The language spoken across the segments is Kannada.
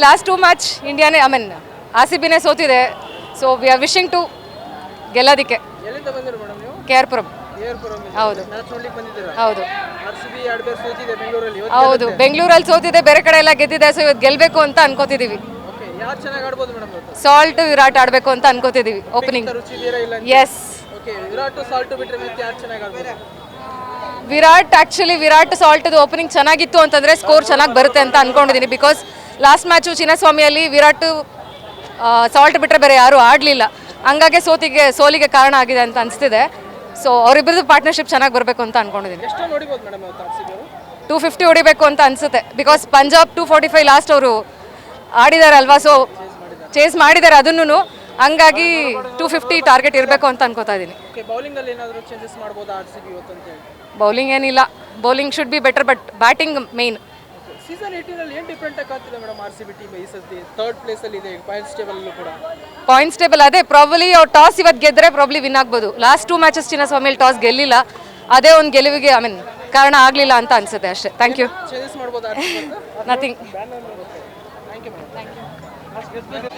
ಲಾಸ್ಟ್ 2 ಮ್ಯಾಚ್ ಇಂಡಿಯಾನೇ ಆರ್ ಸಿ ಬಿನೇ ಸೋತಿದೆ. So we are wishing to ಗೆಲ್ಲೋದಕ್ಕೆ. ಎಲ್ಲಿಂದ ಬಂದಿರೋ ಮೇಡಮ್ ನೀವು? KR ಪುರಂ. ಹೌದು ಹೌದು ಹೌದು, ಬೆಂಗಳೂರಲ್ಲಿ ಸೋತಿದೆ, ಬೇರೆ ಕಡೆ ಎಲ್ಲ ಗೆದ್ದಿದೆ. ಸೊ ಇವತ್ತು ಗೆಲ್ಲಬೇಕು ಅಂತ ಅನ್ಕೋತಿದ್ದೀವಿ. ಸಾಲ್ಟ್ ವಿರಾಟ್ ಆಡಬೇಕು ಅಂತ ಅನ್ಕೋತಿದ್ದೀವಿ opening. Yes, Virat Salt opening ಚೆನ್ನಾಗಿತ್ತು ಅಂತಂದರೆ ಸ್ಕೋರ್ ಚೆನ್ನಾಗಿ ಬರುತ್ತೆ ಅಂತ ಅನ್ಕೊಂಡಿದ್ದೀನಿ. ಬಿಕಾಸ್ ಲಾಸ್ಟ್ ಮ್ಯಾಚು ಚಿನ್ನಸ್ವಾಮಿಯಲ್ಲಿ ವಿರಾಟ್ ಸಾಲ್ಟ್ ಬಿಟ್ಟರೆ ಬೇರೆ ಯಾರೂ ಆಡಲಿಲ್ಲ. ಹಂಗಾಗಿ ಸೋಲಿಗೆ ಕಾರಣ ಆಗಿದೆ ಅಂತ ಅನಿಸ್ತಿದೆ. ಸೊ ಅವರಿಬ್ಬರದ್ದು ಪಾರ್ಟ್ನರ್ಶಿಪ್ ಚೆನ್ನಾಗಿ ಬರಬೇಕು ಅಂತ ಅನ್ಕೊಂಡಿದ್ದೀನಿ. 250 ಹೊಡಿಬೇಕು ಅಂತ ಅನಿಸುತ್ತೆ. ಬಿಕಾಸ್ ಪಂಜಾಬ್ 245 ಲಾಸ್ಟ್ ಅವರು ಆಡಿದ್ದಾರೆ ಅಲ್ವಾ, ಸೊ ಚೇಸ್ ಮಾಡಿದ್ದಾರೆ ಅದನ್ನು. ಹಂಗಾಗಿ 250 ಟಾರ್ಗೆಟ್ ಇರಬೇಕು ಅಂತ ಅನ್ಕೋತಾ ಇದ್ದೀನಿ. ಬೌಲಿಂಗ್ ಏನಿಲ್ಲ, bowling should be better, but batting main. Season 18 ಅಲ್ಲಿ ಏನು ಡಿಫರೆಂಟ್ ಆಗ್ತಿದೆ ಮೇಡಮ್ ಆರ್ಸಿಬಿ ಟೀಮ್ ಈ ಸತಿ ಥರ್ಡ್ ಪ್ಲೇಸ್ ಅಲ್ಲಿ ಇದೆ ಪಾಯಿಂಟ್ಸ್ ಟೇಬಲ್ ಅಲ್ಲೂ ಕೂಡ. ಪಾಯಿಂಟ್ಸ್ ಟೇಬಲ್ ಅದೇ ಪ್ರಾಬಬ್ಲಿ ಅವ್ರು ಟಾಸ್ ಇವತ್ತು ಗೆದ್ದರೆ ಪ್ರಾಬಬ್ಲಿ ವಿನ್ ಆಗ್ಬೋದು. ಲಾಸ್ಟ್ 2 ಮ್ಯಾಚಸ್ ಚಿನ್ನಸ್ವಾಮಿಯಲ್ಲಿ ಟಾಸ್ ಗೆಲ್ಲಿಲ್ಲ, ಅದೇ ಒಂದು ಗೆಲುವಿಗೆ ಕಾರಣ ಆಗಲಿಲ್ಲ ಅಂತ ಅನ್ಸುತ್ತೆ ಅಷ್ಟೇ. Thank you. ಚೇಂಜಸ್ ಮಾಡ್ಬೋದು ನಥಿಂಗ್. Thank you madam.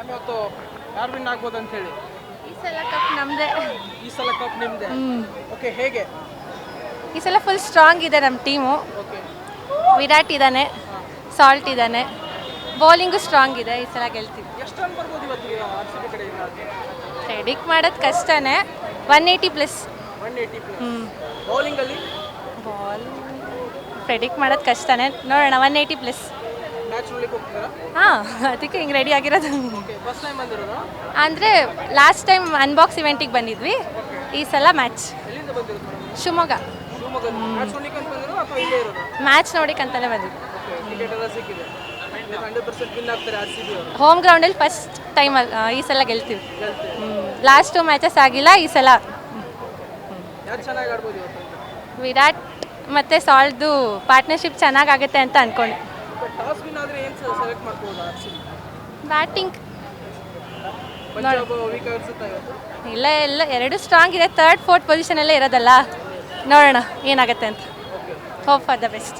ಇವತ್ತು ಯಾರು ವಿನ್ ಆಗ್ಬೋದು ಅಂತ ಹೇಳಿ? ಈ ಸಲ ಕಪ್ ನಮ್ಮದೇ. ಈ ಸಲ ಕಪ್ ನಿಮ್ಮದೇ. ಓಕೆ, ಹೇಗೆ? ಈ ಸಲ ಫುಲ್ ಸ್ಟ್ರಾಂಗ್ ಇದೆ ನಮ್ಮ ಟೀಮು. ವಿರಾಟ್ ಇದ್ದಾನೆ, ಸಾಲ್ಟ್ ಇದ್ದಾನೆ, ಬೌಲಿಂಗು ಸ್ಟ್ರಾಂಗ್ ಇದೆ. ಈ ಸಲ ಗೆಲ್ತೀವಿ. ಎಷ್ಟು ರನ್ ಬರ್ಬೋದು ಇವತ್ತು ಆರ್ಸಿಬಿ ಕಡೆಯಿಂದ? ಪ್ರೆಡಿಕ್ಟ್ ಮಾಡೋದು ಕಷ್ಟನೇ. 180 ಪ್ಲಸ್. 180 ಪ್ಲಸ್. ಬೌಲಿಂಗಲ್ಲಿ ಪ್ರೆಡಿಕ್ಟ್ ಮಾಡೋದು ಕಷ್ಟನೇ, ನೋಡೋಣ. 180 ಪ್ಲಸ್. ಮ್ಯಾಚ್ ನೋಡ್ಲಿಕ್ಕೆ ಹೋಗ್ತೀರಾ? ಹಾಂ, ಅದಕ್ಕೆ ಹಿಂಗೆ ರೆಡಿ ಆಗಿರೋದು. ಫಸ್ಟ್ ಟೈಮ್ ಬಂದಿರೋದಾ? ಅಂದರೆ ಲಾಸ್ಟ್ ಟೈಮ್ ಅನ್ಬಾಕ್ಸ್ ಇವೆಂಟಿಗೆ ಬಂದಿದ್ವಿ, ಈ ಸಲ ಮ್ಯಾಚ್. ಎಲ್ಲಿಂದ ಬಂದಿರೋದು ಮೇಡಮ್? ಶಿವಮೊಗ್ಗ. ಮ್ಯಾಚ್ ನೋಡ್ಲಿಕ್ಕೆ ಅಂತ ಬಂದಿರೋ ಅಥವಾ ಇಲ್ಲೇ ಇರೋದು? ಮ್ಯಾಚ್ ನೋಡಿಕಂತಾನೆ ಬಂದಿದ್ವಿ. ಟಿಕೆಟ್ ಎಲ್ಲ ಸಿಕ್ಕಿದೆ. 100% ವಿನ್ ಆಗ್ತಾರೆ ಆರ್ಸಿಬಿ ಅವರು. ಹೋಮ್ ಗ್ರೌಂಡಲ್ಲಿ ಫಸ್ಟ್ ಟೈಮಲ್ಲಿ ಈ ಸಲ ಗೆಲ್ತೀವಿ. ಲಾಸ್ಟ್ 2 ಮ್ಯಾಚಸ್ ಆಗಿಲ್ಲ, ಈ ಸಲ. ಯಾರು ಚೆನ್ನಾಗಿ ಆಡ್ಬೋದು ಇವತ್ತು? ವಿರಾಟ್ ಮತ್ತು ಸಾಲ್ಟ್ದು ಪಾರ್ಟ್ನರ್ಶಿಪ್ ಚೆನ್ನಾಗಾಗುತ್ತೆ ಅಂತ ಅಂದ್ಕೊಂಡು. ಟಾಸ್ ವಿನ್ ಆದರೆ ಏನು ಸೆಲೆಕ್ಟ್ ಮಾಡ್ಬೋದು ಆರ್ಸಿಬಿ? ಬ್ಯಾಟಿಂಗ್ ಪಂಜಾಬ್ ವೀಕ್ ಅನ್ಸುತ್ತಾ ಇವತ್ತು? ಇಲ್ಲ, ಎರಡು ಸ್ಟ್ರಾಂಗ್ ಇದೆ. 3rd 4th ಪೊಸಿಷನಲ್ಲೇ ಇರೋದಲ್ಲ, ನೋಡೋಣ ಏನಾಗುತ್ತೆ ಅಂತ. Hope for the best.